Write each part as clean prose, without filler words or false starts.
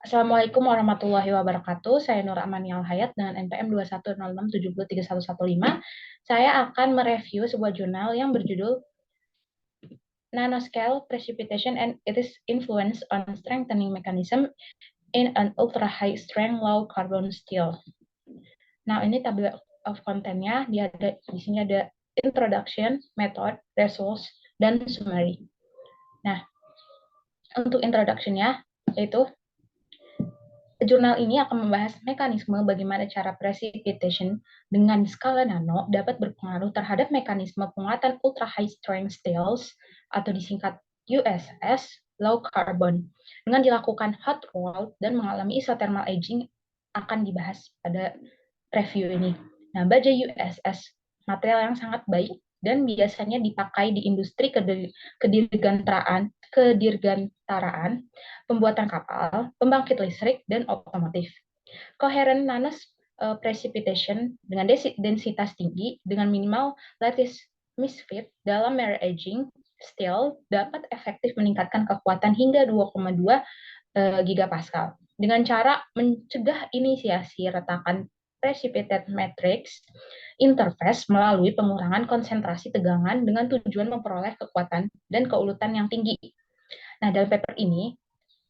Assalamualaikum warahmatullahi wabarakatuh. Saya Nur Amani Al-Hayat dengan NPM 21067031115. Saya akan mereview sebuah jurnal yang berjudul Nanoscale Precipitation and its Influence on Strengthening Mechanism in an Ultra High Strength Low Carbon Steel. Nah, ini tabel of content-nya. Di sini ada introduction, method, results, dan summary. Nah, untuk introduction-nya yaitu jurnal ini akan membahas mekanisme bagaimana cara precipitation dengan skala nano dapat berpengaruh terhadap mekanisme penguatan ultra high strength steels atau disingkat USS low carbon dengan dilakukan hot roll dan mengalami isothermal aging akan dibahas pada review ini. Nah, baja USS material yang sangat baik dan biasanya dipakai di industri kedirgantaraan, pembuatan kapal, pembangkit listrik, dan otomotif. Coherent nanos precipitation dengan densitas tinggi dengan minimal lattice misfit dalam mirror aging steel dapat efektif meningkatkan kekuatan hingga 2,2 gigapascal dengan cara mencegah inisiasi retakan precipitate matrix interface melalui pengurangan konsentrasi tegangan dengan tujuan memperoleh kekuatan dan keuletan yang tinggi. Nah, dalam paper ini,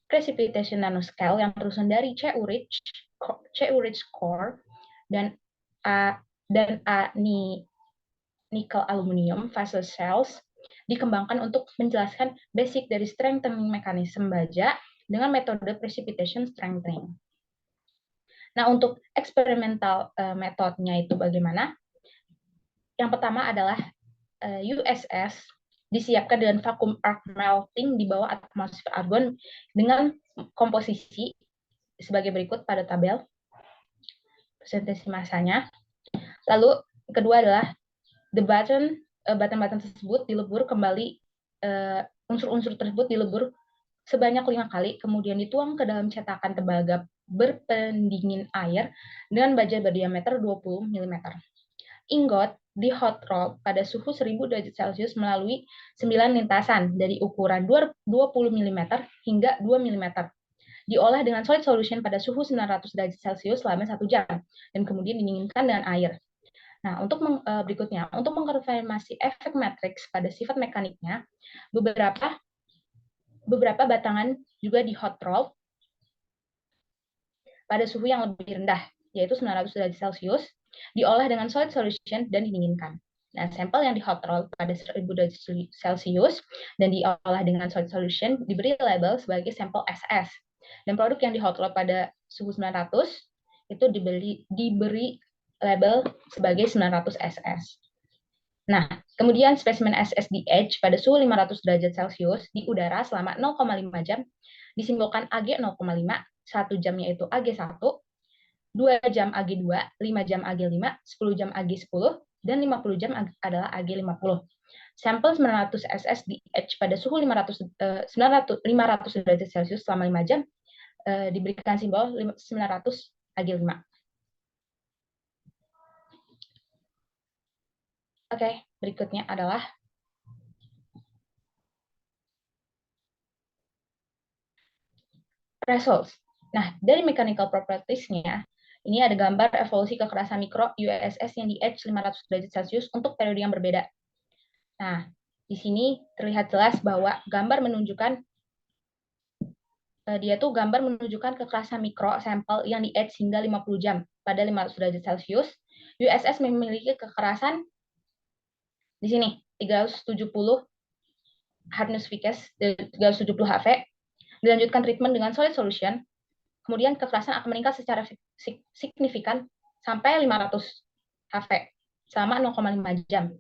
precipitation nanoscale yang tersusun dari C-Urich core dan A nickel aluminium fase cells dikembangkan untuk menjelaskan basic dari strengthening mechanism baja dengan metode precipitation strengthening. Nah, untuk eksperimental metodenya itu bagaimana? Yang pertama adalah USS disiapkan dengan vacuum arc melting di bawah atmosfer argon dengan komposisi sebagai berikut pada tabel presentasi masanya. Lalu kedua adalah the button tersebut dilebur kembali, unsur-unsur tersebut dilebur sebanyak 5 kali, kemudian dituang ke dalam cetakan tembaga berpendingin air dengan baja berdiameter 20 mm. Ingot di hot roll pada suhu 1000 derajat Celcius melalui 9 lintasan dari ukuran 20 mm hingga 2 mm. Diolah dengan solid solution pada suhu 900 derajat Celcius selama 1 jam dan kemudian didinginkan dengan air. Nah, untuk berikutnya, untuk mengkonfirmasi efek matriks pada sifat mekaniknya, beberapa batangan juga di hot roll pada suhu yang lebih rendah, yaitu 900 derajat Celcius, diolah dengan solid solution dan didinginkan. Nah, sampel yang di hot roll pada 1000 derajat Celcius dan diolah dengan solid solution diberi label sebagai sampel SS. Dan produk yang di hot roll pada suhu 900 itu diberi label sebagai 900 SS. Nah, kemudian spesimen SS di edge pada suhu 500 derajat Celcius di udara selama 0,5 jam disimbolkan AG 0,5, 1 jamnya itu AG1, 2 jam AG2, 5 jam AG5, 10 jam AG10, dan 50 jam adalah AG50. Sampel 900 SS di edge pada suhu 500 derajat Celcius selama 5 jam diberikan simbol 900 AG5. Oke, berikutnya adalah results. Nah, dari mechanical properties-nya, ini ada gambar evolusi kekerasan mikro USS yang di edge 500 derajat Celcius untuk periode yang berbeda. Nah, di sini terlihat jelas bahwa gambar menunjukkan kekerasan mikro sampel yang di edge hingga 50 jam pada 500 derajat Celcius. USS memiliki kekerasan di sini 370 hardness Vickers 370 HV. Dilanjutkan treatment dengan solid solution, kemudian kekerasan akan meningkat secara signifikan sampai 500 HV selama 0,5 jam.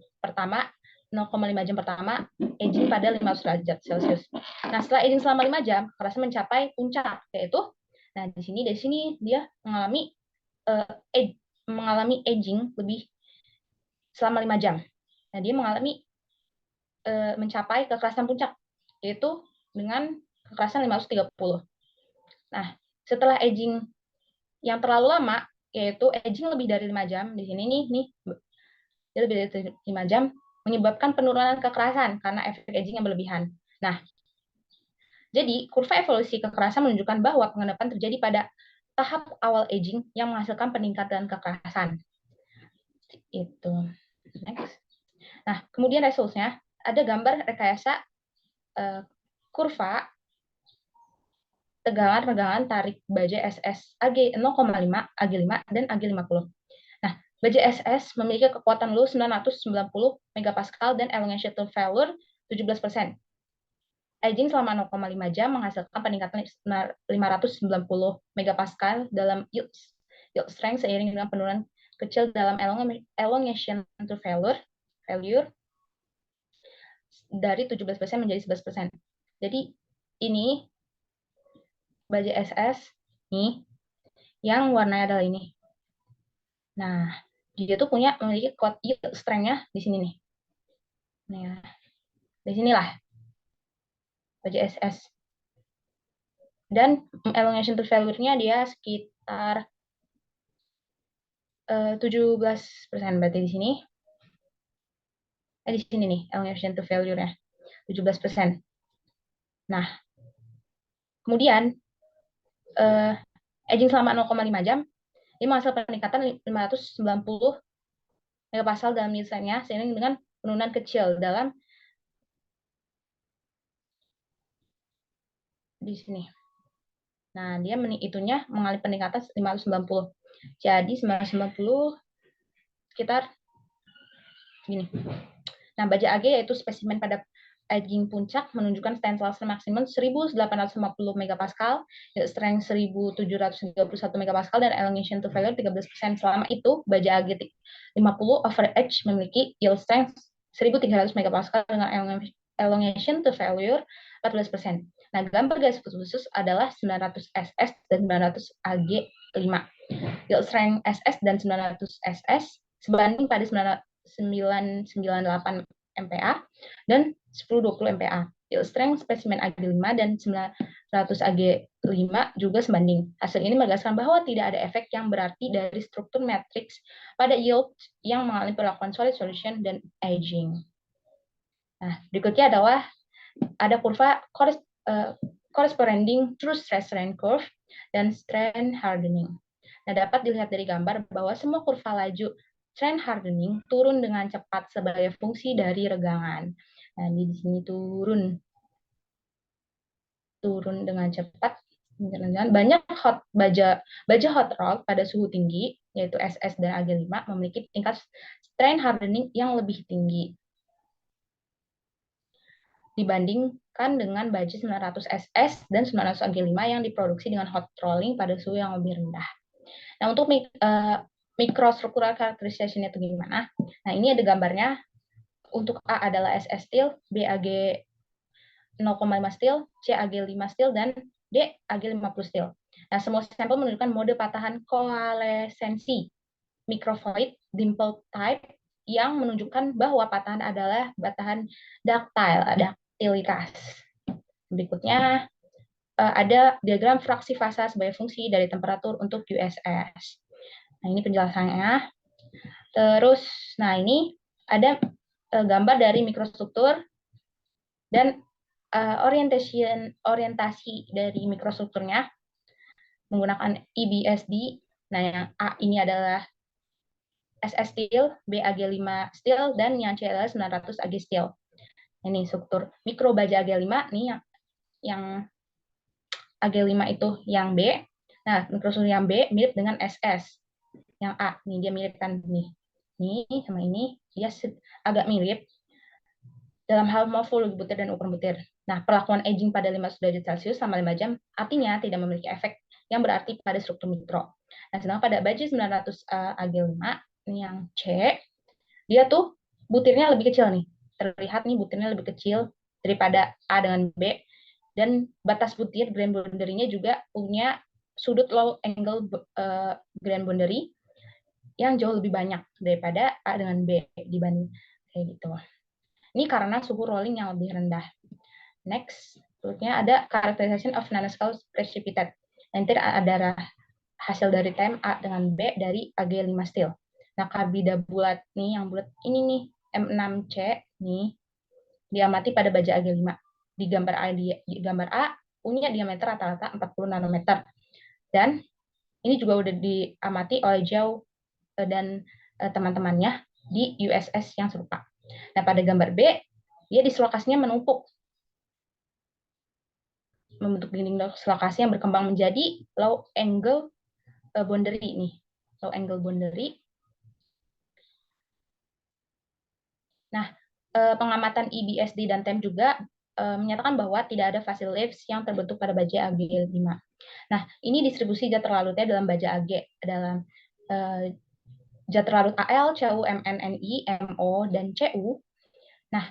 0,5 jam pertama aging pada 500 derajat Celcius. Nah, setelah aging selama 5 jam, kekerasan mencapai puncak, yaitu di sini dia mengalami aging lebih selama 5 jam. Nah, dia mencapai kekerasan puncak, yaitu dengan kekerasan 530. Nah, setelah aging yang terlalu lama, yaitu aging lebih dari 5 jam, di sini nih dia lebih dari 5 jam, menyebabkan penurunan kekerasan karena efek aging yang berlebihan. Nah, Jadi, kurva evolusi kekerasan menunjukkan bahwa pengendapan terjadi pada tahap awal aging yang menghasilkan peningkatan kekerasan. Itu. Next. Nah, kemudian results-nya ada gambar rekayasa kurva tegangan-regangan tarik baja SS AG 0,5, AG5, dan AG50. Nah, baja SS memiliki kekuatan load 990 megapascal dan elongation to failure 17%. Aging selama 0,5 jam menghasilkan peningkatan 590 megapascal dalam yield strength seiring dengan penurunan kecil dalam elongation to failure dari 17% menjadi 11%. Jadi ini baja SS nih yang warnanya adalah ini. Nah, dia tuh memiliki yield strength-nya di sini nih. Nah, di sinilah baja SS. Dan elongation to failure-nya dia sekitar 17% berarti di sini. Di sini nih elongation to failure-nya 17%. Nah, kemudian aging selama 0,5 jam ini menghasilkan peningkatan 590 megapascal dalam misalnya seiring dengan penurunan kecil dalam di sini. Nah, dia itunya mengalami peningkatan 590. Jadi 990 sekitar gini. Nah, baja AG yaitu spesimen pada aging puncak menunjukkan tensile maksimum 1850 megapascal, strength 1731 megapascal dan elongation to failure 13%. Selama itu, baja AG 50 average memiliki yield strength 1300 megapascal dengan elongation to failure 14%. Nah, gambar garis khusus adalah 900 SS dan 900 AG5. Yield strength SS dan 900 SS sebanding pada 998 MPa dan 1020 MPa. Yield strength spesimen AG5 dan 900 AG5 juga sebanding. Hasil ini menegaskan bahwa tidak ada efek yang berarti dari struktur matriks pada yield yang mengalami perlakuan solid solution dan aging. Nah, berikutnya adalah ada kurva corresponding true stress strain curve dan strain hardening. Nah, dapat dilihat dari gambar bahwa semua kurva laju strain hardening turun dengan cepat sebagai fungsi dari regangan. Nah, di sini turun dengan cepat. Banyak baja hot roll pada suhu tinggi, yaitu SS dan AG5, memiliki tingkat strain hardening yang lebih tinggi dibandingkan dengan baja 900 SS dan 900 AG5 yang diproduksi dengan hot rolling pada suhu yang lebih rendah. Nah, untuk microstructural characterization itu gimana? Nah, ini ada gambarnya. Untuk A adalah SS steel, B AG 0,5 steel, C AG 5 steel, dan D AG 50 steel. Nah, semua sampel menunjukkan mode patahan koalesensi microvoid dimple type yang menunjukkan bahwa patahan adalah patahan daktilitas. Berikutnya ada diagram fraksi fasa sebagai fungsi dari temperatur untuk USS. Nah, ini penjelasannya. Terus, nah ini ada gambar dari mikrostruktur dan orientasi dari mikrostrukturnya menggunakan EBSD. Nah, yang A ini adalah SS steel, B AG5 steel, dan yang C adalah 900 AG steel. Ini struktur mikro baja AG5 nih yang AG5 itu yang B. Nah, mikrostruktur yang B mirip dengan SS. Yang A, nih dia mirip kan nih. Ini sama ini dia agak mirip dalam hal morfologi butir dan ukuran butir. Nah, perlakuan aging pada 5 derajat Celcius selama 5 jam artinya tidak memiliki efek yang berarti pada struktur mikro. Nah, sedangkan pada baja 900 AG5 ini yang C, dia tuh butirnya lebih kecil nih. Terlihat nih butirnya lebih kecil daripada A dengan B. Dan batas butir grain boundary-nya juga punya sudut low angle grain boundary yang jauh lebih banyak daripada A dengan B dibanding kayak gitu. Ini karena suhu rolling yang lebih rendah. Next, berikutnya ada characterization of nanoscale precipitate. Nanti ada hasil dari time A dengan B dari AG5 steel. Nah, karbida bulat nih, yang bulat ini nih, M6C nih, diamati pada baja AG5. Di gambar A punya diameter rata-rata 40 nanometer. Dan ini juga udah diamati oleh Zhao dan teman-temannya di USS yang serupa. Nah, pada gambar B, dia dislokasinya menumpuk, membentuk dinding dislokasi yang berkembang menjadi low angle boundary nih. Low angle boundary. Nah, pengamatan EBSD dan TEM juga menyatakan bahwa tidak ada fossil leaves yang terbentuk pada baja AG5. Nah, ini distribusi zat terlarutnya dalam baja AG dalam zat terlarut AL, CU, MNNI, MO, dan CU. Nah,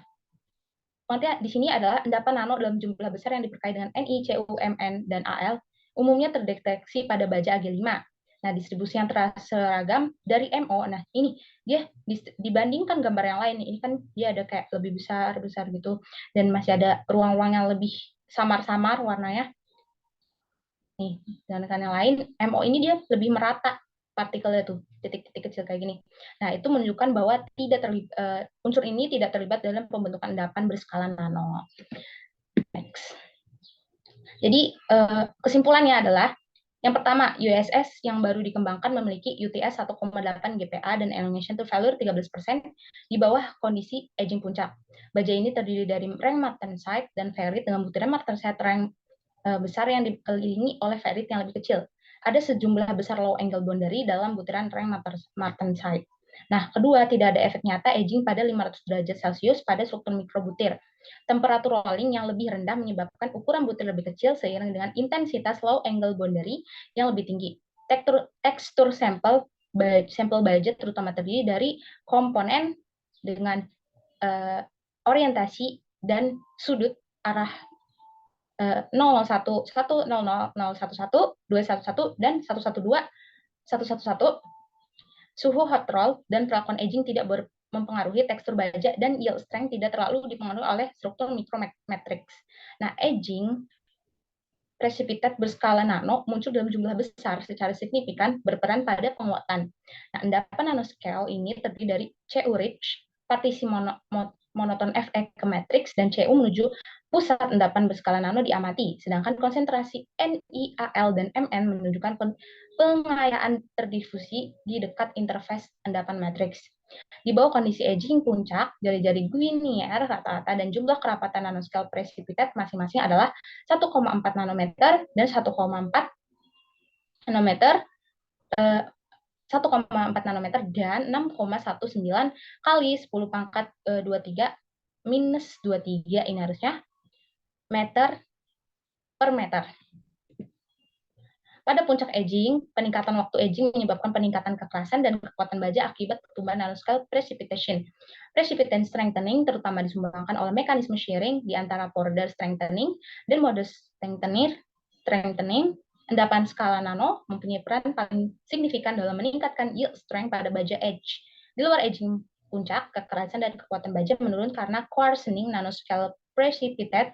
maksudnya di sini adalah endapan nano dalam jumlah besar yang diperkaya dengan Ni, Cu, Mn, dan Al umumnya terdeteksi pada baja AG5. Nah, distribusi yang seragam dari MO. Nah, ini dia dibandingkan gambar yang lain. Ini kan dia ada kayak lebih besar gitu. Dan masih ada ruang-ruang yang lebih samar-samar warnanya. Nih, dan yang lain, MO ini dia lebih merata partikelnya tuh, titik-titik kecil kayak gini. Nah, itu menunjukkan bahwa unsur ini tidak terlibat dalam pembentukan endapan berskala nano. Next. Jadi, kesimpulannya adalah yang pertama, USS yang baru dikembangkan memiliki UTS 1,8 GPa dan elongation to failure 13% di bawah kondisi aging puncak. Baja ini terdiri dari ring martensite dan ferrit dengan butiran martensite ring besar yang dikelilingi oleh ferrit yang lebih kecil. Ada sejumlah besar low angle boundary dalam butiran ring martensite. Nah, kedua, tidak ada efek nyata aging pada 500 derajat Celcius pada struktur mikrobutir. Temperatur rolling yang lebih rendah menyebabkan ukuran butir lebih kecil seiring dengan intensitas low angle boundary yang lebih tinggi. Tekstur sampel baja terutama terdiri dari komponen dengan orientasi dan sudut arah 001, 100, 011, 211, dan 112, 111. Suhu hot roll dan perlakuan aging tidak mempengaruhi tekstur baja dan yield strength tidak terlalu dipengaruhi oleh struktur mikromatrix. Nah, aging precipitate berskala nano muncul dalam jumlah besar secara signifikan berperan pada penguatan. Nah, endapan nanoscale ini terdiri dari CU rich, partisi monoton Fe ke matriks, dan CU menuju pusat endapan berskala nano diamati, sedangkan konsentrasi Ni, Al, dan Mn menunjukkan pengayaan terdifusi di dekat interface endapan matriks. Di bawah kondisi aging puncak, jari-jari Guinier rata-rata dan jumlah kerapatan nanoscale precipitate masing-masing adalah 1,4 nanometer dan 1,4 nanometer, 1,4 nanometer dan 6,19 kali 10 pangkat 23 minus 23 ini harusnya meter per meter. Pada puncak aging, peningkatan waktu aging menyebabkan peningkatan kekerasan dan kekuatan baja akibat pertumbuhan nanoscale precipitation. Precipitant strengthening terutama disumbangkan oleh mekanisme shearing di antara border strengthening dan mode strengthening. Endapan skala nano mempunyai peran paling signifikan dalam meningkatkan yield strength pada baja edge. Di luar aging puncak, kekerasan dan kekuatan baja menurun karena coarsening nanoscale precipitate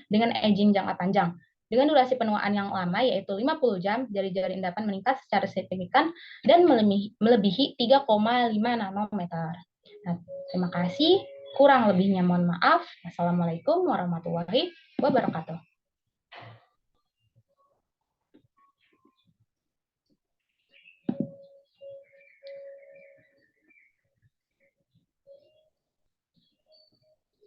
dengan aging jangka panjang. Dengan durasi penuaan yang lama, yaitu 50 jam, jari-jari endapan meningkat secara signifikan dan melebihi 3,5 nanometer. Nah, terima kasih. Kurang lebihnya mohon maaf. Wassalamualaikum warahmatullahi wabarakatuh.